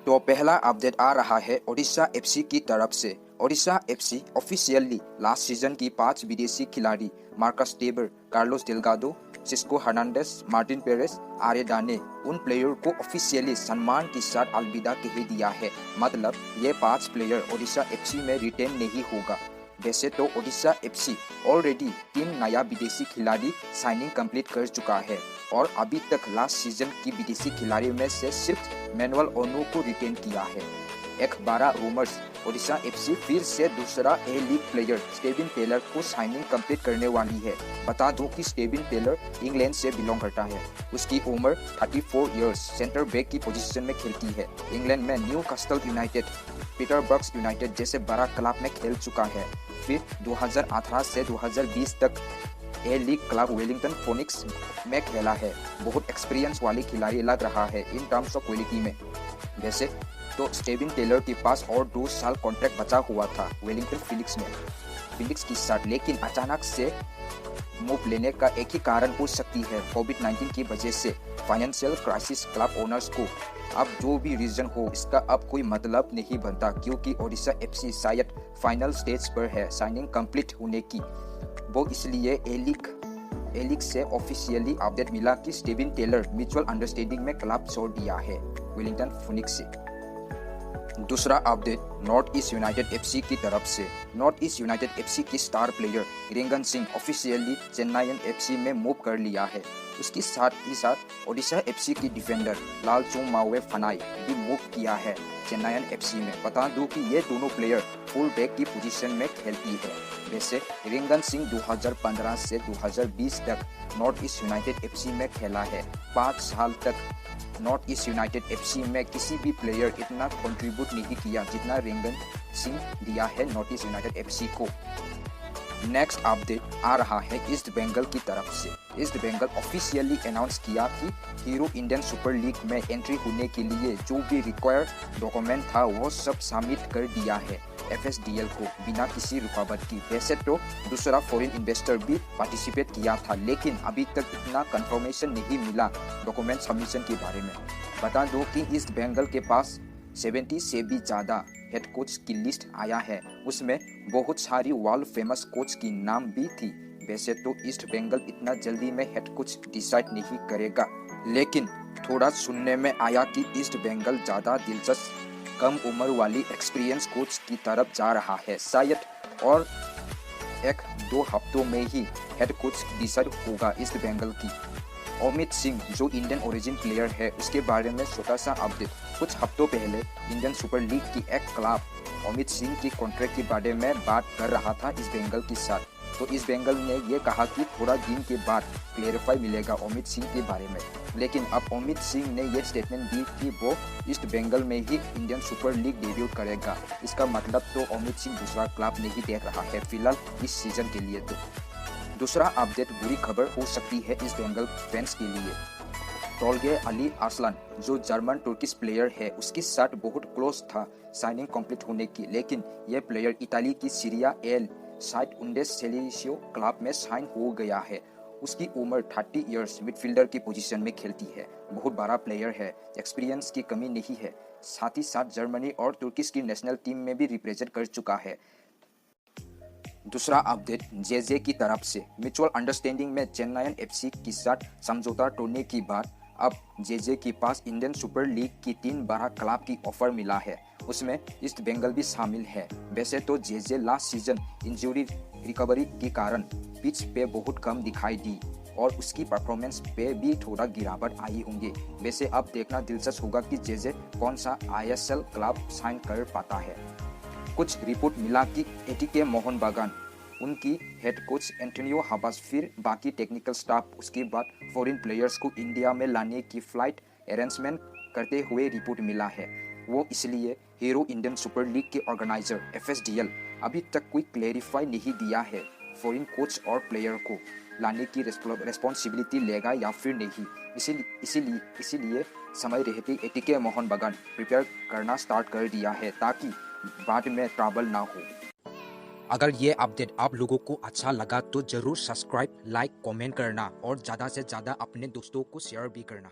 तो पहला अपडेट आ रहा है ओडिशा एफसी की तरफ से। Odisha FC officially last season की 5 विदेशी खिलाड़ी Marcus Tebar, Carlos Delgado, Cisco Hernandez, Martin Perez, Aridane उन प्लेयर को ऑफिशियली सम्मान के साथ अलविदा कह दिया है। मतलब ये 5 प्लेयर ओडिशा एफसी में रिटेन नहीं होगा। वैसे तो ओडिशा एफसी ऑलरेडी 3 नया विदेशी खिलाड़ी साइनिंग कंप्लीट कर चुका है और अभी तक लास्ट सीजन की विदेशी खिलाड़ियों में से सिर्फ मैनुअल ओनो को रिटेन किया है। एक बड़ा रूमर्स ओडिशा एफसी फिर से दूसरा ए लीग प्लेयर स्टेविन टेलर को साइनिंग कंप्लीट करने वाली है। बता दूं कि स्टेविन टेलर इंग्लैंड से बिलोंग करता है। उसकी उम्र 34 इयर्स, सेंटर बैक की पोजीशन में खेलती है। इंग्लैंड में न्यूकास्टल यूनाइटेड, पीटरबर्ग यूनाइटेड जैसे बड़ा क्लब में खेल चुका है। फिर 2018 से 2020 तक ए लीग क्लब वेलिंगटन फोनिक्स में खेला है। बहुत एक्सपीरियंस वाली खिलाड़ी लग रहा है इन टर्म्स ऑफ क्वालिटी में। वैसे तो स्टेविन टेलर के पास और 2 साल कॉन्ट्रैक्ट बचा हुआ था वेलिंगटन फिनिक्स के साथ, लेकिन अचानक से मूव लेने का एक ही कारण हो सकती है कोविड-19 की वजह से फाइनेंशियल क्राइसिस। क्लब ओनर्स को अब जो भी रीजन हो इसका अब कोई मतलब नहीं बनता, क्योंकि ओडिशा एफसी शायद फाइनल स्टेज पर है साइनिंग कंप्लीट होने की। वो इसलिए ए लीग से ऑफिशियली अपडेट मिला कि स्टेविन टेलर म्यूचुअल अंडरस्टैंडिंग में क्लब छोड़ दिया है वेलिंगटन फिनिक्स से। दूसरा update north east United FC की तरफ से। नॉर्थ ईस्ट यूनाइटेड एफसी की star player Reagan Singh officially Chennaiyin FC में मूव कर लिया है। उसके साथ ही साथ ओडिशा एफसी की डिफेंडर लालचुंगमावे फनाई भी मूव किया है चेन्नईयन एफसी में। बता दूं कि ये दोनों प्लेयर फुल बैक की पोजीशन में खेलती है। वैसे रिंगन सिंह 2015 से 2020 तक नॉर्थ ईस्ट यूनाइटेड एफसी में खेला है। 5 साल तक नॉर्थ ईस्ट यूनाइटेड एफसी में किसी भी प्लेयर इतना कंट्रीब्यूट नहीं किया जितना रिंगन सिंह दिया है नॉर्थ ईस्ट यूनाइटेड एफसी को। नेक्स्ट अपडेट आ रहा है ईस्ट बंगाल की तरफ से। ईस्ट बंगाल ऑफिशियली अनाउंस किया कि हीरो इंडियन सुपर लीग में एंट्री होने के लिए जो भी रिक्वायर्ड डॉक्यूमेंट था वो सब सबमिट कर दिया है एफएसडीएल को बिना किसी रुकावट की। वैसे तो दूसरा फॉरेन इन्वेस्टर भी पार्टिसिपेट किया था, लेकिन अभी तक इतना कंफर्मेशन नहीं मिला डॉक्यूमेंट सबमिशन के बारे में। बता दो कि ईस्ट बंगाल के पास 70 से भी ज़्यादा हेड कोच की लिस्ट आया है। उसमें बहुत सारी वर्ल्ड फेमस कोच की नाम भी थी। वैसे तो ईस्ट बंगाल इतना जल्दी में हेड कोच डिसाइड नहीं करेगा, लेकिन थोड़ा सुनने में आया कि ईस्ट बंगाल ज़्यादा दिलचस्प कम उम्र वाली एक्सपीरियंस कोच की तरफ जा रहा है। शायद और 1-2 हफ्तों में ही हेड कोच डिसाइड होगा ईस्ट बंगाल की। अमित सिंह जो इंडियन ओरिजिन प्लेयर है उसके बारे में छोटा सा अपडेट। कुछ हफ्तों पहले इंडियन सुपर लीग की एक क्लब अमित सिंह की कॉन्ट्रैक्ट के बारे में बात कर रहा था ईस्ट बंगाल के साथ। तो ईस्ट बंगाल ने ये कहा कि थोड़ा दिन के बाद क्लेरिफाई मिलेगा अमित सिंह के बारे में। लेकिन अब अमित सिंह ने ये स्टेटमेंट दी कि वो ईस्ट बंगाल में ही इंडियन सुपर लीग डेब्यूट करेगा। इसका मतलब तो अमित सिंह दूसरा क्लब नहीं देख रहा है फिलहाल इस सीजन के लिए। तो दूसरा अपडेट बुरी खबर हो सकती है ईस्ट बंगाल फैंस के लिए। टोल्गे अली आर्सलान जो जर्मन तुर्किश प्लेयर है उसके साथ बहुत क्लोज था साइनिंग कंप्लीट होने की, लेकिन यह प्लेयर इताली की सीरिया एल साइड उन्डेस सेलेसियो क्लब में साइन हो गया है। उसकी उम्र 30 इयर्स, मिडफील्डर की पोजीशन में खेलती है। बहुत बड़ा प्लेयर है, एक्सपीरियंस की कमी नहीं है। साथ ही साथ जर्मनी और तुर्किश की नेशनल टीम में भी रिप्रेजेंट कर चुका है। दूसरा अपडेट जेजे की तरफ से। म्यूचुअल अंडरस्टैंडिंग में चेन्नईयन एफसी के साथ समझौता तोड़ने की बात अब जेजे के पास इंडियन सुपर लीग की 3 बड़ा क्लब की ऑफर मिला है। उसमें ईस्ट बंगाल भी शामिल है। वैसे तो JJ last season injury recovery के कारण पिच पे बहुत कम दिखाई दी और उसकी परफॉर्मेंस पे भी थोड़ा गिरावट आई होंगी। वैसे अब देखना दिलचस्प होगा कि जेजे कौन सा आईएसएल क्लब साइन कर पाता है। कुछ रिपोर्ट मिला कि एटीके मोहन बागान, उनकी हेड कोच एंटोनियो हबास, फिर बाकी टेक्निकल स्टाफ उसके बाद फॉरेन प्लेयर्स को इंडिया में लाने की फ्लाइट अरेंजमेंट करते हुए रिपोर्ट मिला है। वो इसलिए हीरो इंडियन सुपर लीग के ऑर्गेनाइजर एफएसडीएल अभी तक कोई क्लेरिफाई नहीं दिया है फॉरेन कोच और प्लेयर को लाने की रिस्पॉन्सिबिलिटी लेगा या फिर नहीं। इसीलिए समय रहते एटीके मोहन बागान प्रिपेयर करना स्टार्ट कर दिया है ताकि बाद में ट्रबल ना हो। अगर ये अपडेट आप लोगों को अच्छा लगा तो जरूर सब्सक्राइब, लाइक, कमेंट करना और ज़्यादा से ज़्यादा अपने दोस्तों को शेयर भी करना।